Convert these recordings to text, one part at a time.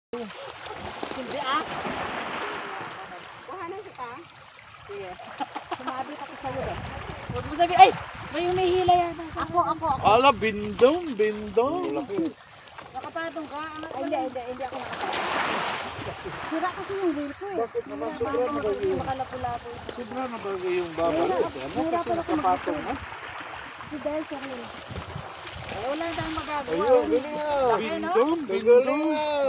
Hindi ah. Kuhanan kita. Sige. Sumabi ako sa'yo eh. Huwag mo sabi, ay! May umihila yan. Ako. Ala, bindong. Nakapatong ka? Ay, hindi ako nakapatong. Sira kasi yung wheel ko eh. Bakit naman sobra na ba yung... Makalapulapo. Sobra na ba yung babalot? Ano kasi nakapatong ha? Kasi dahil sa rin. Ay, wala tayong magagawa. Ayun, galing ah. Bindong.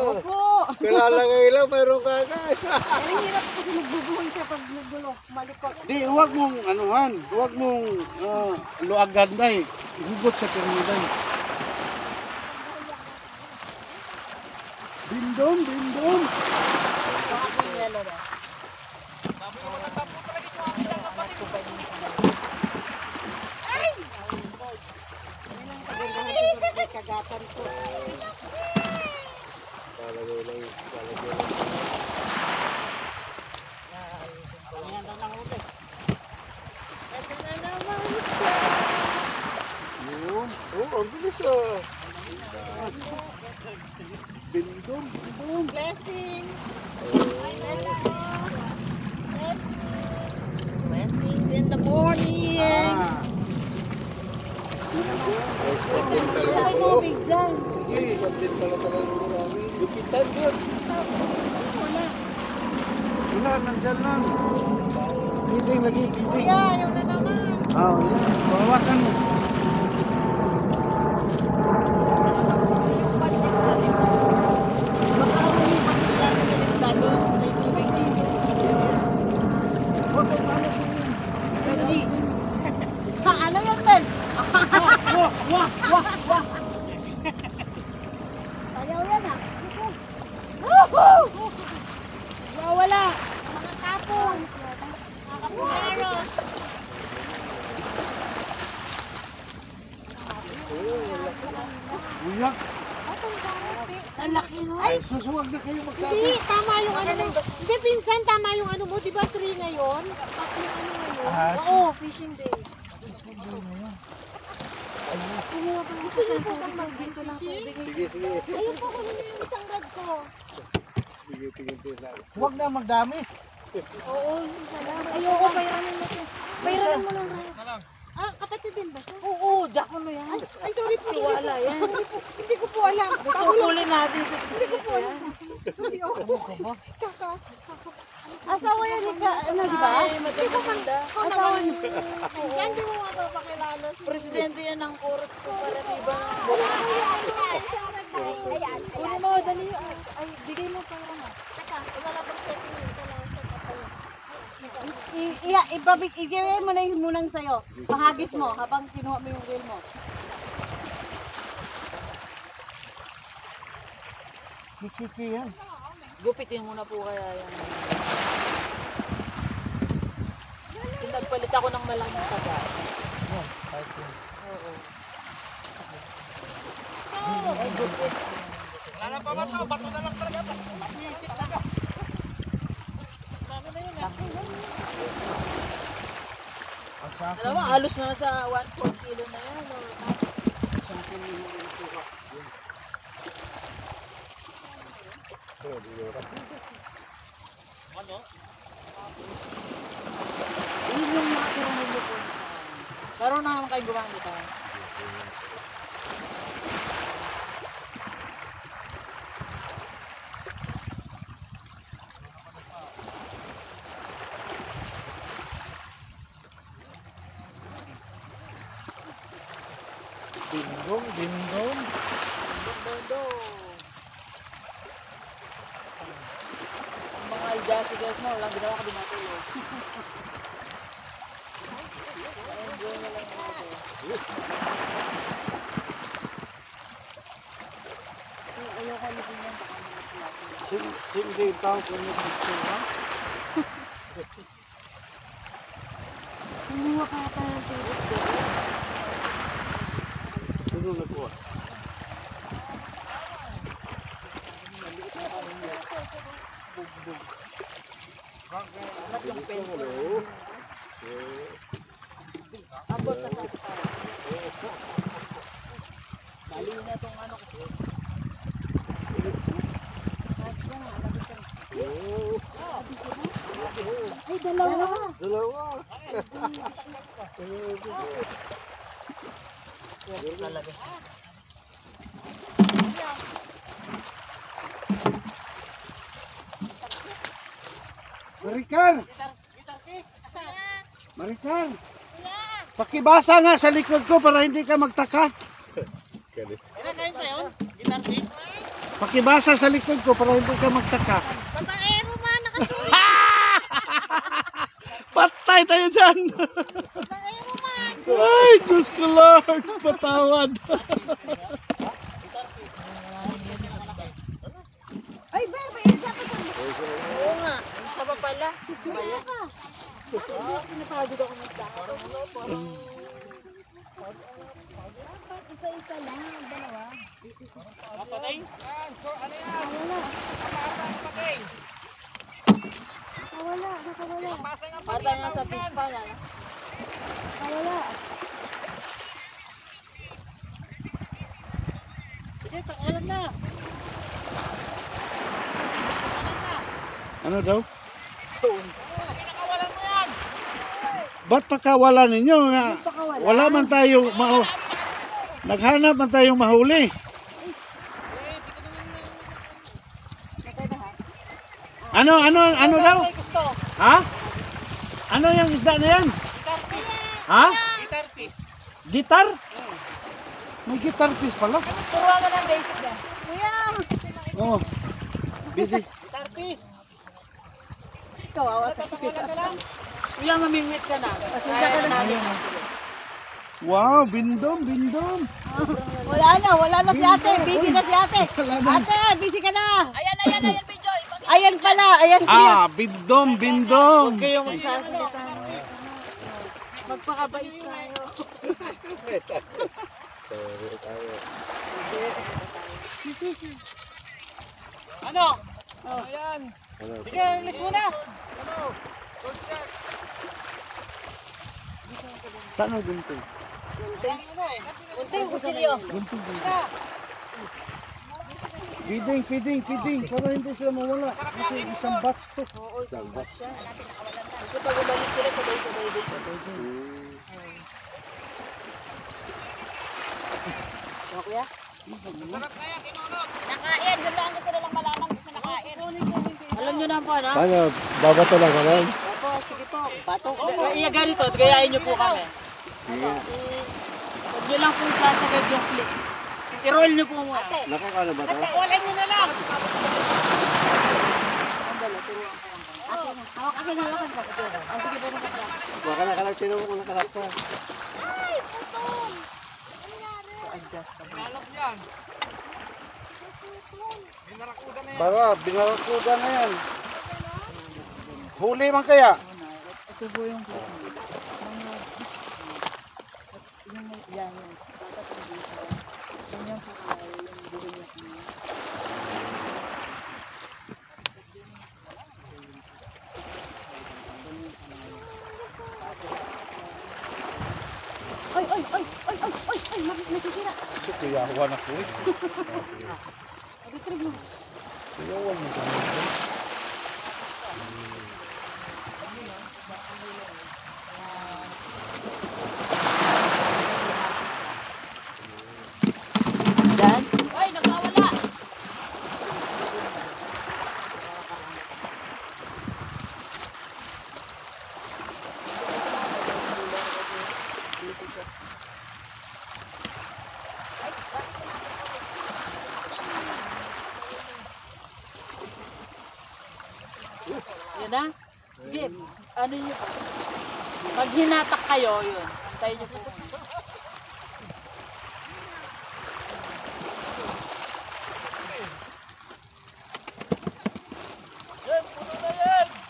Opo. Kalalagay lang, mayroon ka agad. Pero hirap kasi nagbubuhon siya pag nagbulo. Malikot. Di, huwag mong anuhan. Huwag mong luagan na eh. Hugot sa terminal. Bindong. Baka yung yellow na. Kagatan ko. Lalagay lang. Ayan daw ng ulit. Ito na naman. Yun. Oh, ang bilis ah. Bindong. Blessing. Blessings in the morning. May tubig dyan. Sige, kapit pala talaga namin. Lupitan doon. Wala, nandyan lang. Piting lagi, piting. Kuya, yung na naman. Yan. Bawakan mo. Ano yan, Ben? Wah! Ayaw yan ah. Wala. Mga tapon. Mga kapulero. Uyak. Ang laki no? Ay, susuwag na kayo magsabi. Hindi, tama yung ano mo. Hindi, pinsan, tama yung ano mo. Di ba 3 ngayon? Yung ano ngayon? Oo, fishing day. Kumuha pa ako siya po. Dito lang po. Sige. Ayun po, kunin yung isang rod ko. Sige, tingin lang. Huwag na magdami. Oo, salamat. Ayoko, bayaran mo siya. Bayaran mo lang. Ah, kapatid din ba siya? Oo, Jack mo yan. Ay, sorry po. Wala yan. Hindi ko po alam. Kukulin natin siya. Hindi ko po alam. Asawa yan, ano diba? Ay, maganda. Asawa niyo. Yan, di mo mapapakilala. Presidente yan ng kurot ko para diba? Ayan. Kunin mo, dali. Ay, bigay mo pa lang. Teka, wala pang setting. Ibigay mo na yung munang sa'yo. Pahagis mo habang kinuha mo yung reel mo. Kikiki yan. Gupitin mo na po kaya yan. Nagpalit ako ng malaking taga. Oo. Ay, gupit. Wala na pa ba ito? Bato na lang talaga. Alam mo, halos na sa 1.4 kilo na yan. Ano? Yun yung mga pinamili ko. Karoon na naman kayo gumamit ha. Bindong. Ang mga aljasigals mo, walang ginawa ka binatulog. Enjoy na lang ito. Ayaw ka nito yan, baka malapilapil. Hindi tao kung nagpicture ha. Kumuha ka pa ng tubig ko. Sino nagkuha? Alat yung pencil. Abot sa kanta. Bali na itong ano ko. Ay, dalawa. Dalawa. Talaga. Maricar! Maricar! Pakibasa nga sa likod ko para hindi ka magtaka. Pakibasa sa likod ko para hindi ka magtaka. Babaero man, nakasulit. Patay tayo dyan! Babaero man. Ay, Diyos ko Lord! Patawad! Ay, Ber, may isa pa dyan. Oo nga, isa pa pala. Kaya ka. Napagod ako ng tao. Isa-isa lang, dalawa. Patay? Nawala, nakawala. Patay nga sa fish pan, ano? Nawala. Sige, pakawalan na. Ano daw? Pinakawalan mo yan. Ba't pakawalan ninyo nga? Pakawalan. Wala man tayong naghanap man tayong mahuli. Ano daw? May gusto. Ha? Ano yung isda na yan? Ha? Guitar piece. Gitar? May guitar piece pala. Turuan mo ng basic yan. Kuya! Oo. Bidi. Guitar piece. Ikaw, awat ka. Kuya, mamingwit ka na. Pasensya ka na. Wow, bindom. Wala na si ate. Busy na si ate. Wala na. Ate, busy ka na. Ayan, Bijoy. Ayan pala, ayan kuya. Bindom. Huwag kayong magsasalita. Magpakabait tayo. Ano? Ayan. Sige, let's muna. Saan ang gunting? Unting kutsilyo. Feeding. Para hindi sila mawala. Kasi isang batch to. Isang batch. Kasi pag umalik sila, sabay-sabay din. Ano kuya? Nakain, doon lang gusto nilang malaman kung nakain. Alam nyo na po, ano? Paano? Babato lang ka lang? Opo, sige po. Bato. Iya ganito, gayahin nyo po kami. Huwag nyo lang pong sasagad yung clip. I-roll nyo po muna. Nakakala ba ito? Wala nyo na lang. Hawak akin, hawakan ka. Sige po, nakakala. Baka nakalagtino mo kung nakalakta. Ay, putol. Adjust ka. Lalap yan. May narakuda na yan. Baka, binarakuda na yan. Huli man kaya? Ito po yung clip. Yan. Ganyan po kayo yung bigyan niya. Ay, nakikira. Ito kuyawan ako eh. Kuyawan mo ka na. Dan? Ay, nagkawala. Yun na? Sige, ano yun? Pag hinatak kayo, yun. Antayin nyo po.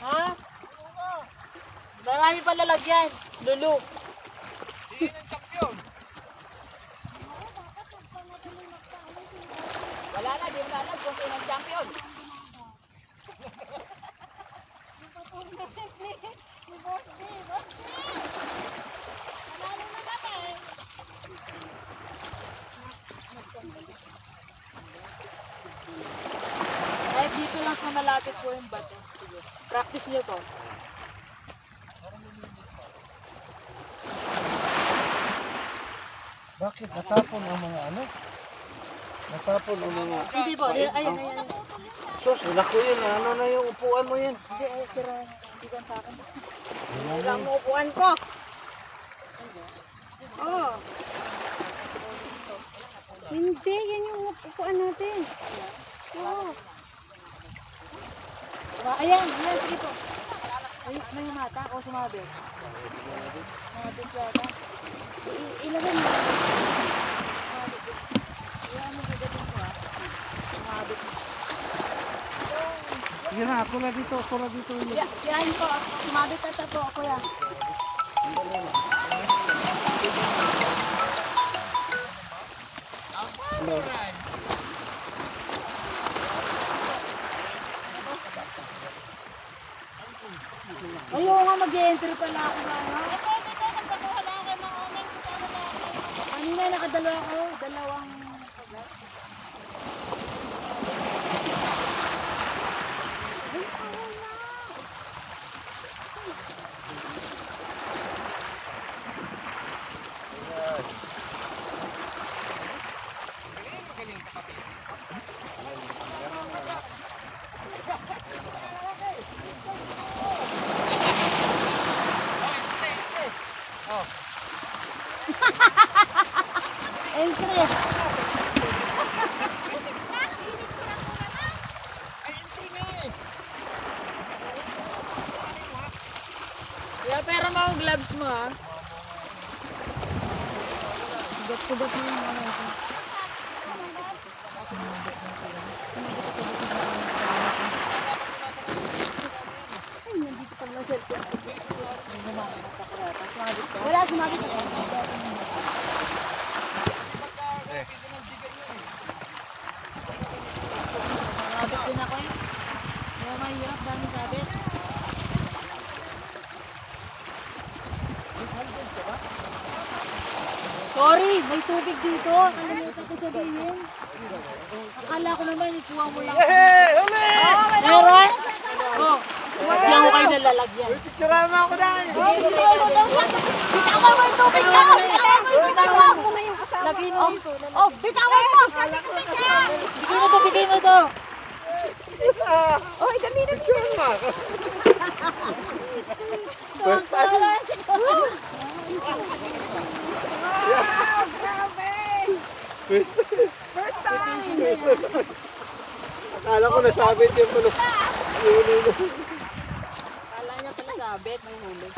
Ha? Marami pa lalagyan. Lulu. Sino ang champion? Wala na, di mo alam kung sino ang champion. Kahit dito lang sa malapit po yung bato. Sige. Practice nyo to. Bakit natapon ang mga ano? Natapon ang mga... Hindi po, ayan. Sus, lako yun. Ano na yung upuan mo yan? Hindi, sira. Hindi ko sa akin. Sira ang upuan ko. Oh. Hindi, yan yung upuan natin. Oo. Ayan, sige po. Ay, may mata o sumabit? Sumabit yata. Ilagay mo. Iyan mo gagawin ko Sumabit mo. Sige na, ako na dito. Yan po, sumabit ata po ako yan. Ayaw nga mag-e-enter pala ako ba, no? Kanina nakadalawa ako, dalawang... Entry. Kaya pera mo ang gloves mo ha. Sugat-sugat mo yung ano ito. Ay, nandito pala na cellphone. Wala, sumabit ako. Sabit din ako eh. Kaya mahirap, dami sabit. Sorry, may tubig dito. Kalimutan ko sabihin. Akala ko naman, ikuha mo lang. Meron? Oo. Hindi ako kayo nalalagyan. Picturean mo ako dahil. Bitawan mo yung tubig ko! Bitawan mo na yung kasama. Lagay mo dito. Oh, bitawan mo! Bigay mo to. Oh, dami na Picture mo ako. First time. First time! Akala ko nasabit yung pulo. Akala niya pala sabit, may huli.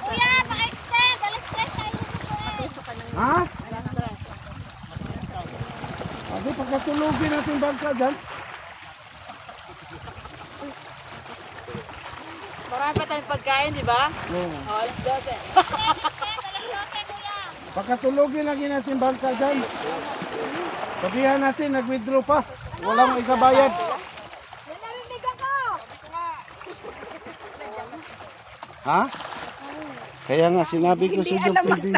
Kuya, paka-extend! Alas-stress tayo sa Ha? Sabi, pagkatulogin natin bangka dyan. Marami pa tayong pagkain, di ba? Oo. Oh, alas 12. Alas-12, kuya! Pagkatulogin lagi natin bangka dyan. Sabihan natin, nag-withdraw pa. Walang ikabayad. Yan narinig ako! Ha? Kaya nga, sinabi ko sa John Pwede.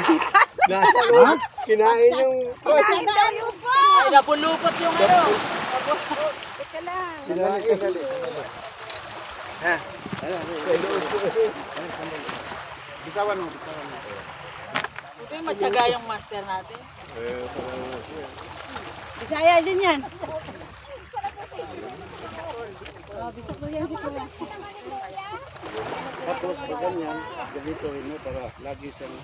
Nasa Ha? kinain yung... Kain daw yung po! Ay, napulupot yung ano. Sandali. Ha? Bitawan mo. Ito yung matyaga yung master natin. Bisaya din yan. Bisa ko yan, bisa yan. Tapos pag ganyan, ganito mo para lagi siyang...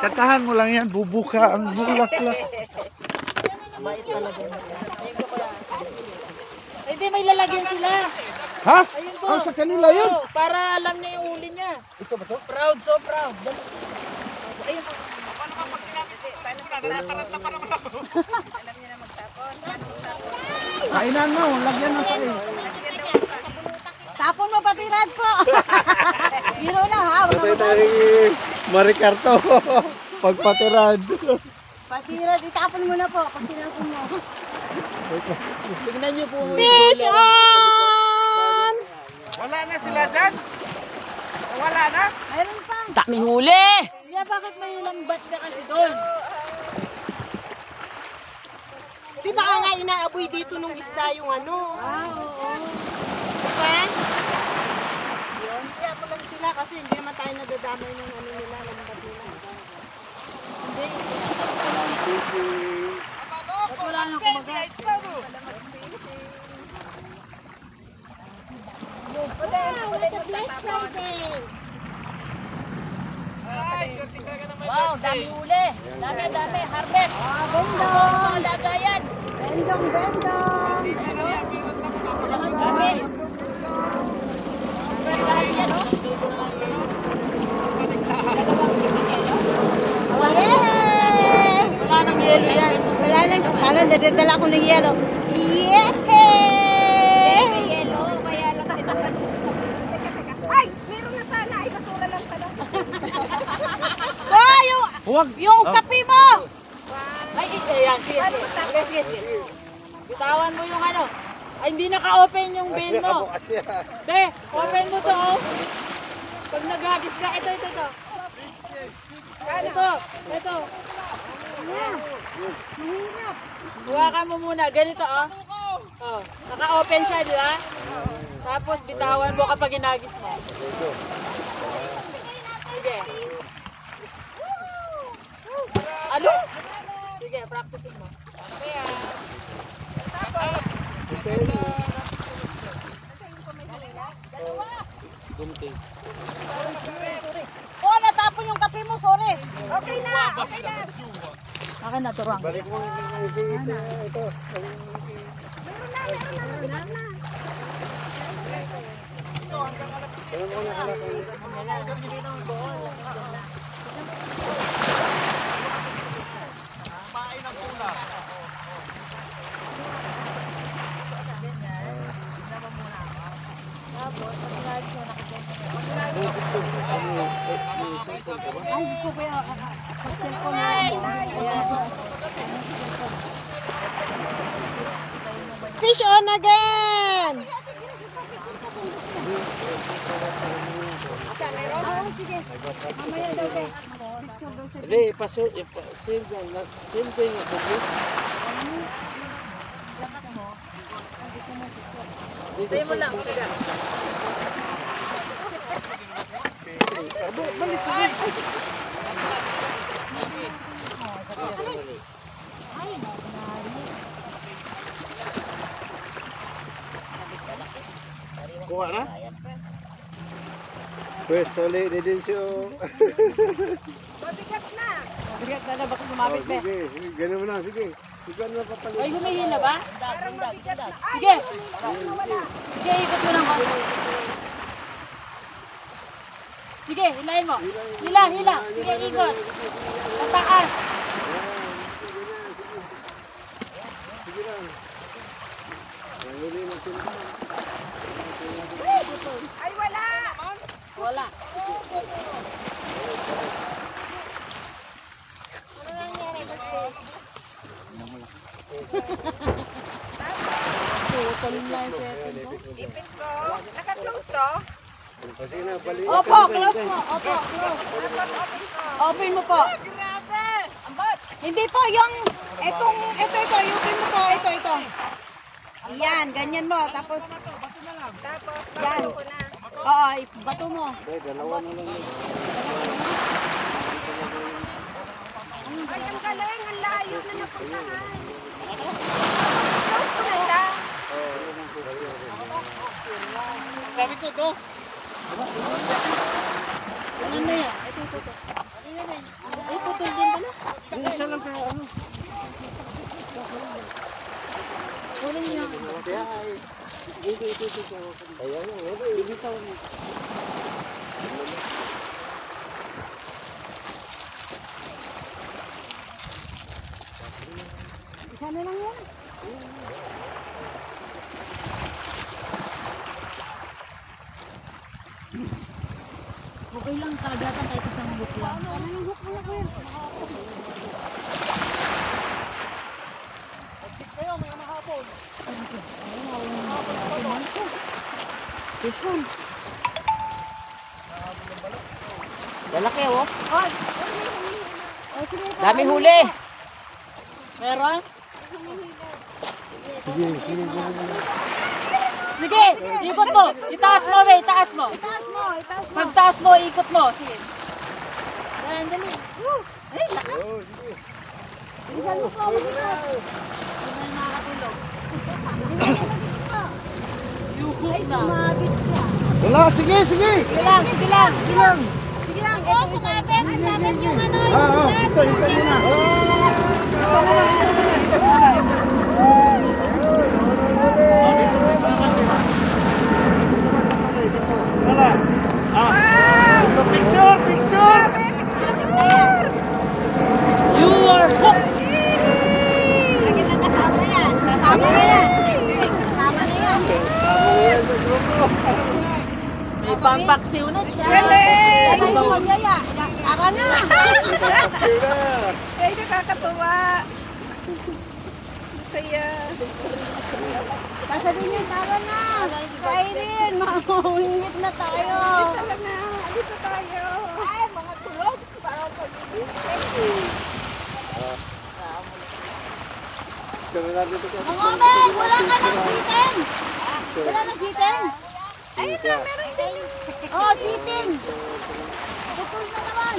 Katahan mo lang yan, bubuka ang bulaklak. Bait talaga. Hindi, may lalagyan sila. Ha? Ayun po. Ah, sa kanila yun? Oo, para alam niya yung uli niya. Ito ba to? Proud, so proud. Ayun po. Kainan mo, lagyan ng kain. Tapon mo pati rad po. Biro na ha. Patay tayo Maricarto. Pagpatirad. Pati rad, itapon mo na po. Pag tinapon mo. Tignan niyo po. Fish on! Wala na sila dyan? Wala na? Mayroon pa. Dami huli! Kaya bakit may lambat ka kasi doon? Di ba nga inaaboy dito nung isda yung ano? Ah, oo. friend? Yun. Kaya mo lang sila kasi hindi naman tayo nadadamay ng ano nila, lambat nila. Hindi. Ba't wala nang kumagat? Wow, dami uli. Dami. Harvest. Bendong. Mga lagayan. Bendong. Dami. Harvest lahat yan, oh. Dalawang yelo. Yay! Wala nang yelo yan. Wala nang, parang dadadala ko ng yelo. Yay! May yelo, kaya lang tinanggal dito sa Ay, meron na sana. Ay, basura lang pala. Wow, Huwag. yung kape mo! Ay, ayan, sige. Bitawan mo yung ano. Ay, hindi naka-open yung bin mo. Be, open mo to, oh. Pag naghagis ka, ito. Ito. Mahirap. Huwakan mo muna, ganito, oh. Oh, naka-open siya, di ba? Tapos bitawan mo kapag ginagis mo. Sige. Ano? Sige, practice mo. Oh, natapon yung kape mo, sorry. Okay na. Akin na, turang. Balik mo ito. Fish on again! Hindi, ipasend yung public. Tayo mo lang, kaya. Kuha na? Pues, sali din siya. Mabigat na. Bigat na baka sumabit na. Sige, ganun mo na, sige. Ikaw na papalit. Ay, humihila ba? Parang mabigat na. Ay, Sige! nawala. Sige, ikot mo lang konti. Sige, hilahin mo. Hila. Sige, ikot. Pataas. Sige lang. Nanguli mo sila. Ay, wala. Wala. Putol na yung setting ko. Ipin ko. Naka-close to. Kasi na, balik. Opo, close mo. Opo, close. Open mo po. Hindi po, yung, ito, open mo po, ito. Yan, ganyan mo, tapos, yan. Oo, bato mo. Dalawa na lang yun. Ay, ang galing. Ang layo na napuntahan. Close ko na siya. Sabi ko, dos. Ano na yan? Ito. Ay, putol din pala. Yung isa lang kaya ano. Kunin niyo. Kaya ay. Ito. Ayan, bibitaw mo. Isa na lang yan. Okay lang, kagatan kahit isang hook lang. Ano yung hook mo yan? Kayo, may mahapon. Fishon. Lalaki, oh. Oh, sige, Dami huli. meron? Sige. Sige, ikot mo. Itaas mo, be. Itaas mo. Itaas mo, itaas mo. Pagtaas mo, ikot mo. Sige. Yan, dali. Ay, lakas. Bilisan mo po, bilisan. Hindi na nakakatulog. Ay, sumabit siya. Wala, sige, sige. Sige lang, sige lang, sige lang. Sige lang, ito sumabit. Sumabit yung ano, Ito muna. Wala. Picture, picture. You are hooked. Lagi na kasama yan. Kasama na yan. Kasama na yan. May pampaksiw na siya. Yan ay yung magyaya. Aka na. Ay, nakakatuwa. Saya. Sasabihin niyo, tara na. Kainin, mahungit na tayo. Tara na, dito tayo. Ay, mga tulog. Parang pag-ibig. Mga men, wala ka ng siting. Wala ng siting. Ayun na, meron din. Oh, siting. Putol na naman.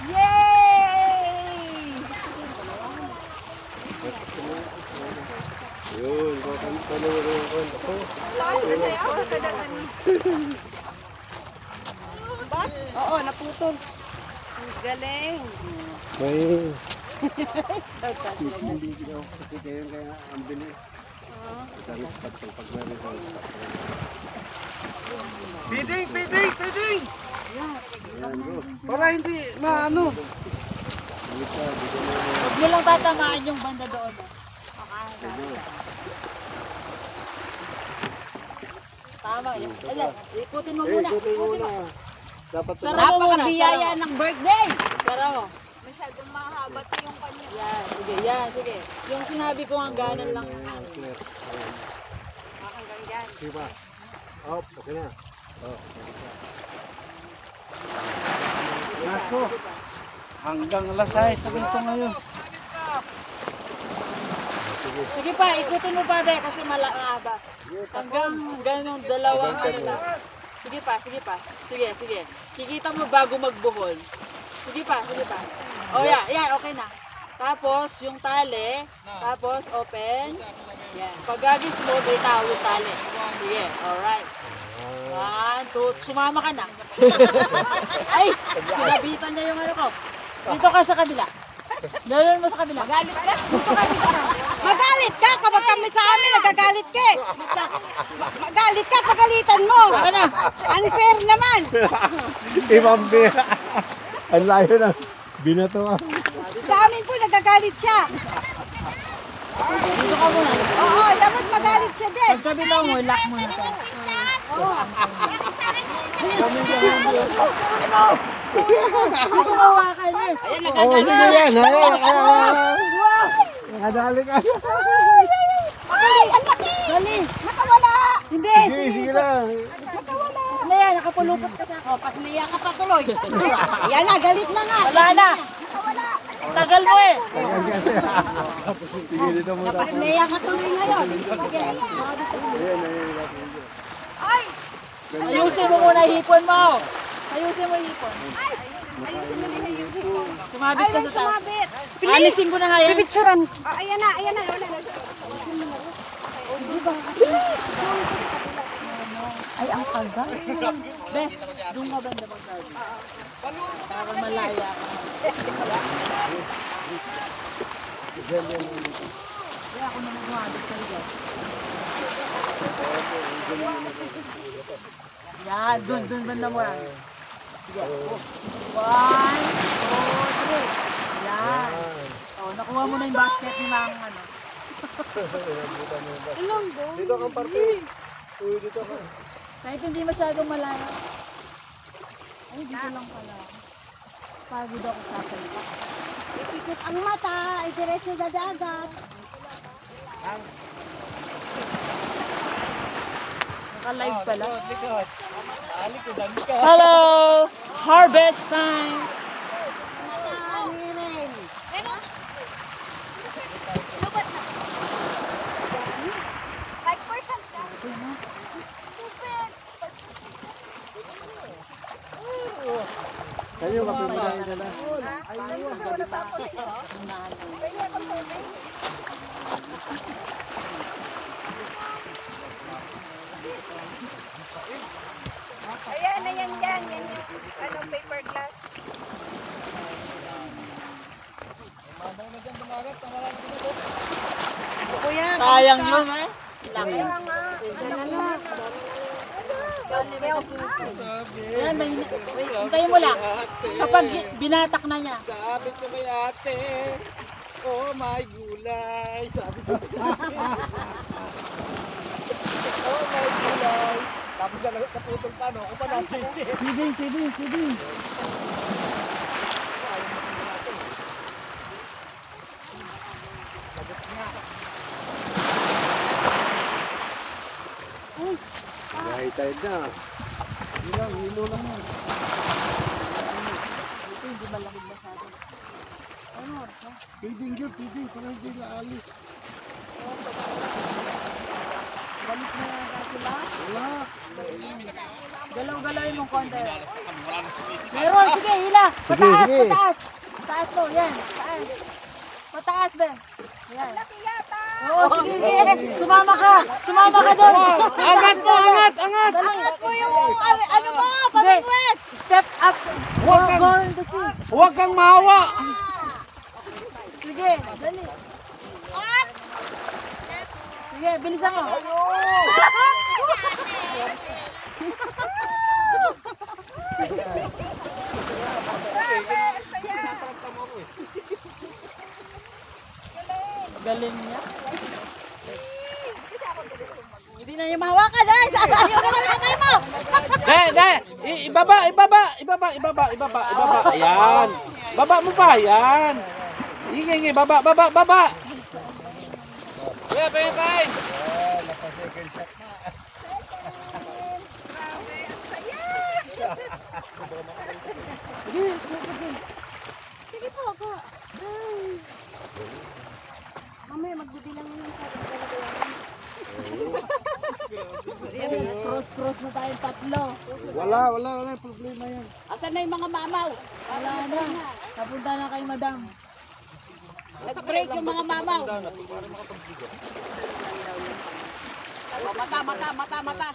Yay! Yun, panoorin ko. Oo, naputol. Galing. May... Hindi ko kasi kayo kaya ang bilis. Feeding, feeding, feeding. Para hindi maano. Huwag niyo lang tatamaan yung banda doon. Tama yun. Ayan, ikutin mo muna. Ikutin muna. Dapat Sara mo muna. Napakabiyaya ng birthday. Sara mo. Masyadong mahaba to yung kanya. Yan, sige, yan, sige. Yung sinabi ko hangganan lang. Hanggang dyan. Sige ba? Oh, okay na. Oh. Nako. Hanggang lasay ito ngayon. Sige pa, ikutin mo pa, be, kasi mahaba. Hanggang yung dalawang ano lang. Sige pa, sige pa. Sige, sige. Kikita mo bago magbuhol. Sige pa, sige pa. Oh, yeah, yeah, okay na. Tapos, yung tali. Tapos, open. Yan. Pag-agis mo, may tawag tali. Sige, alright. 1, 2, sumama ka na. Ay, sinabitan niya yung ano ko. Dito ka sa kabila. Dalon mo sa kabila. Magalit ka? Magalit ka kapag kami sa amin, nagagalit ka. Magalit ka, pagalitan mo. Baka na. Unfair naman. Ibang bira. Ang layo na. Binato ah. Sa amin po, nagagalit siya. Dito ka muna. Oo, dapat magalit siya din. Pag kabila mo, lock mo na to. Kumawa ka na. Ayan, Oh, sige yan. Nakadali ka. Ay, ang laki! Dali. Nakawala! Hindi. Sige, sige lang. Nakawala! Ano yan? Nakapulupot ka sa ako. O, pasnaya ka pa tuloy. Yan na, galit na nga. Wala na. Nakawala! Tagal mo eh. Sige, dito muna. Pasnaya ka tuloy ngayon. Sige. Ay! Ayusin mo muna hipon mo. Ayusin mo hipon. Ayusin mo din ayusin ko. Sumabit ka sa taas. Sumabit. Alisin ko na nga yan. Picturean. Ayan na, ayan na. Wala na. Ay, ang taga. Be, doon ka banda mag-garden. Para malaya ka. Kaya ako na nagmabit sa ligaw. Yan, doon banda mo yan. Sige. 1, 2, 3. Yan. Oh, nakuha mo na yung basket ni Mang ano. Dito kang parte. Uy, dito ka. Kahit hindi masyadong malayo. Ay, dito lang pala. Pagod ako sa salita. Ikikit ang mata. Ay, diretso sa dagat. Naka-live pala. Hello! Harvest time! Kayo kapitbahay na lang. Ayan, ayan yan. Yan yung paper glass. Sayang yun eh. Kaya nga. Yan, hintayin mo lang. Kapag binatak na niya. Sabi ko kay ate, oh my gulay. Sabi ko. Oh my gulay. Tapos na naputol pa, no? Ako pa nasisi. Feeding. High tide na. Hilo lang yan. Hindi malaki masyado. Feeding yun, feeding. Para hindi naalis. Balik na yata sila. Wala. Galaw-galawin mong konti. Meron, sige, hila. Pataas, sige. pataas. Pataas mo, yan. Pataas. Pataas, be. Yan. Oo, sige, sige. Sumama ka. Sumama ka doon. Angat mo, angat, angat. Angat mo yung ano mo, pamigwet. Step up. Huwag kang- Go in the sea. Huwag kang mahawa. Sige, dali. Sige, bilisan mo. Galing niya. Hindi na niya mahawakan, ay! Ayaw ka na kamay mo! Ibaba. Ayan. Baba mo pa, ayan. Hingi, baba. Bye. Sige po ako. Mamaya magbibilang yun sa Cross na tayong tatlo. Wala problema yan. Asan na yung mga mamaw? Wala na. Napunta na kay madam. Nag-break yung mga mamaw. Mata.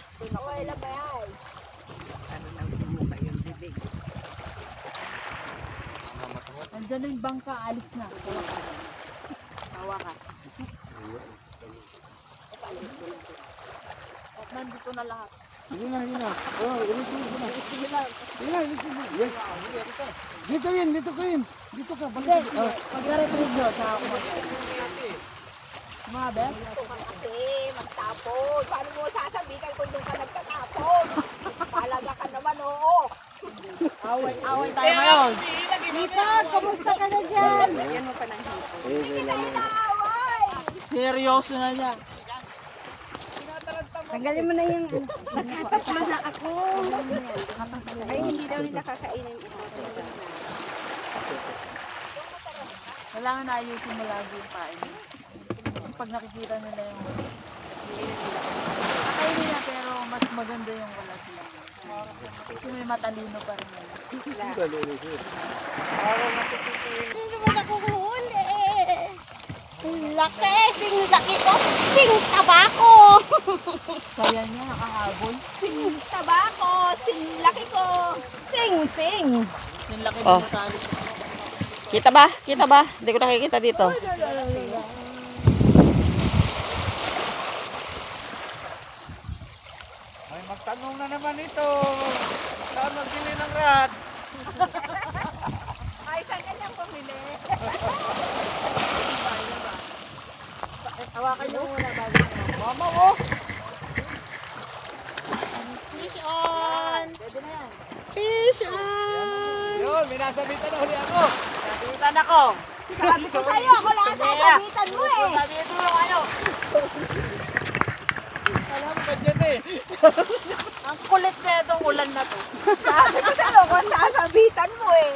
Nandiyan na yung bangka, alis na. Hawakan. At nandito na lahat. Sige na. Oh, ilito na. Sige lang. Yes. Dito kayo. Dito ka, Hindi, balik. pag-retrieve nyo, sa ako mga bet? kasi magtapon. Paano mo sasabihin kung doon ka nagtatapon? Talaga ka naman, oo. Away tayo ngayon. Tita, kamusta ka na dyan? Seryoso na niya. Tanggalin mo na yung nakatatlo na ako. Ay, hindi daw nila kakainin ito. Kailangan ayusin mo lagi yung pain. Pag nakikita nila yung kakainin nila pero mas maganda yung wala sila. Kasi may matalino pa rin nila. Hindi naman ako huhuli. Laki, sing laki ko. Sing tabako. Saya niya, nakahabol. Sing tabako, sing laki ko. Sing. Yung laki oh. Ng sali. Kita ba? Hindi ko nakikita dito. Ay, magtanong na naman ito. Saan magbili ng rat? Ay, saan ka niyang pumili? Hawakan niyo muna bago. Mama, oh. Fish on! Pwede na yan. Fish on! Yun, minasabitan na huli ako. Nabitan ako. Sabi ko sa'yo, ako lang ang sasabitan mo eh. Sabi ito yung ano. Alam mo ka dyan eh. Ang kulit na itong ulan na to. Sabi ko sa'yo, ako ang sasabitan mo eh.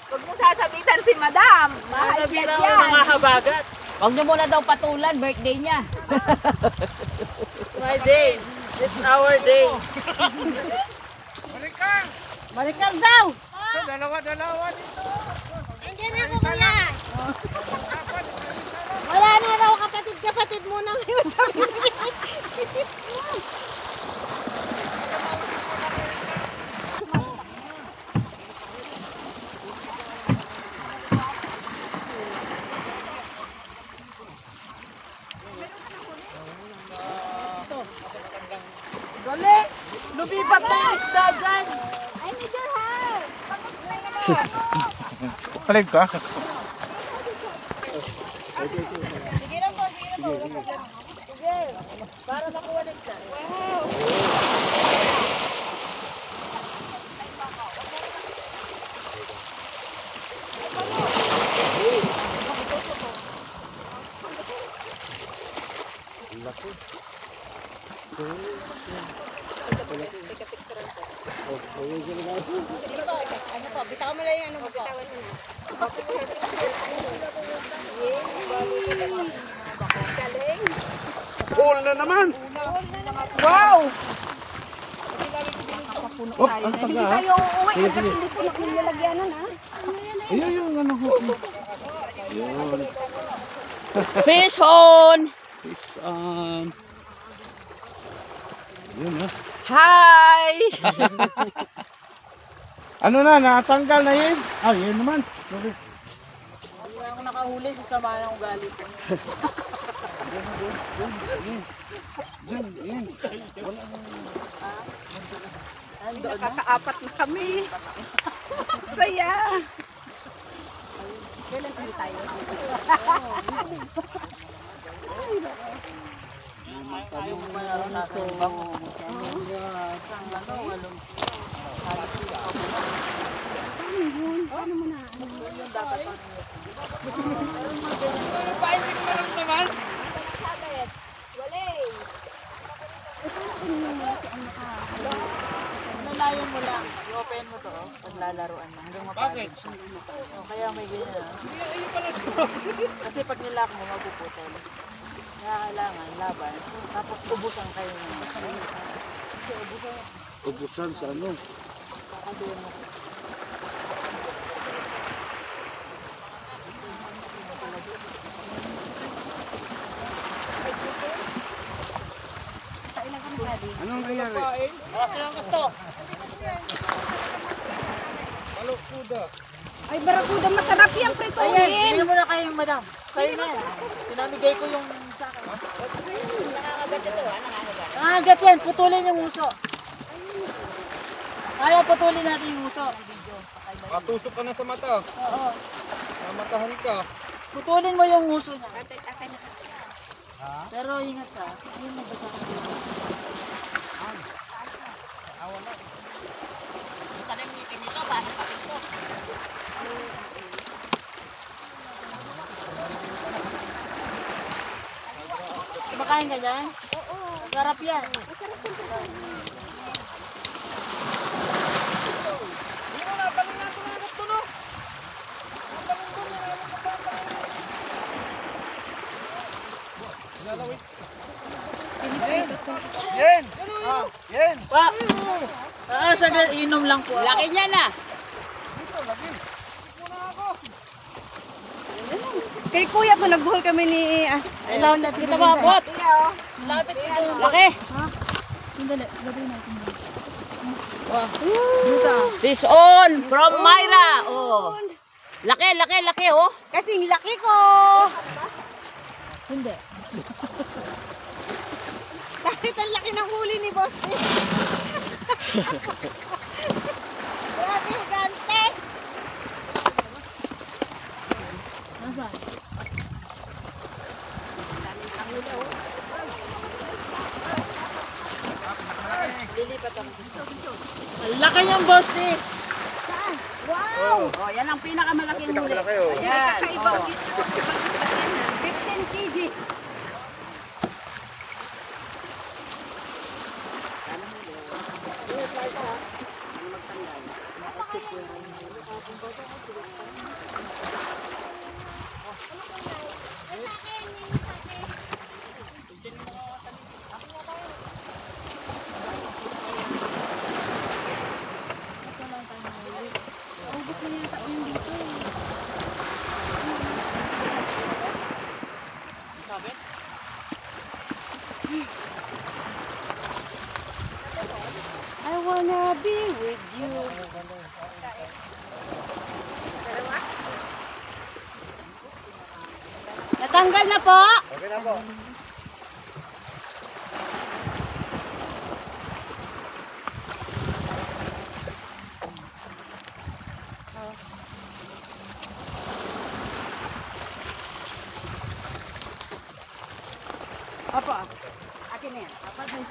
Huwag mo sasabitan si madam. Mahal ka Nabitan ako dyan. ng mga habagat. Huwag niyo muna daw patulan, birthday niya. My day. It's our day. Balikan. Balikan daw! So, dalawa-dalawa dito. Andiyan ako, kuya. Wala na raw kapatid mo na ngayon. Dali! Lumipat na yung isda dyan! I need your help. Palig ka. Sige lang po, sige lang po. Sige! Para makuha na siya. Ano po, bitaw mo lang yung ano mo. Bitawan mo na. Galing. Cool na naman. Wow! Oh, ang taga. Kayo uuwi kasi hindi po nilagyanan ha. Ayun yung ano ko. Yun. Fish on! Peace on. Yun ha. Hi! Ano na, natanggal na yun? Ah, yun naman. Sorry. Hindi ako nakahuli sa sama ng ugali ko. Diyan, yan. Nakakaapat na kami. Saya! Ayaw mo ba naroon natin bango? Ano, walong Lalayan mo lang. I-open mo to, oh. Paglalaruan mo. Hanggang mapagod siya. Oh, kaya may ganyan. Kasi pag nilak mo, mapuputol. Kaya kailangan, laban. Tapos ubusan kayo niya. Ubusan sa ano? Kakaduan mo. Anong nangyari? Okay lang gusto. Balok-kuda. Ay, barakuda, masarap yan, Ayan, prituin. bigyan mo na kayo, madam. Kayo na yan. Pinamigay ko yung sa akin. Nangagat yan, putulin yung uso. Kaya putulin natin yung uso. Matusok ka na sa mata. Oo. Mamatahan ka. Putulin mo yung uso niya. Pero ingat ka. Ayun, nabasa ka. Kumakain ka dyan? Oo. Sarap yan. Yen! Yen! Pa! Saglit, inom lang po. Laki niya na. Kay kuya po, nagbuhol kami ni... Kailangan natin Kita maabot. Lapit ito. Laki. Sandali, gawin natin. Fish on from Myra. Oh. Laki, laki, laki oh. Kasing laki ko. Hindi. Kahit ang laki ng huli ni boss. Grabe, higante. Nasaan? Lilipat ako dito. Ang laki niyang boss ni. Wow. Oh, yan ang pinakamalaking huli. Pinakamalaki oh. Ayan. Kakaibang Oh. dito. 15 kg. wanna be with you. Natanggal na po. Okay na po. Opo. Akin na yan.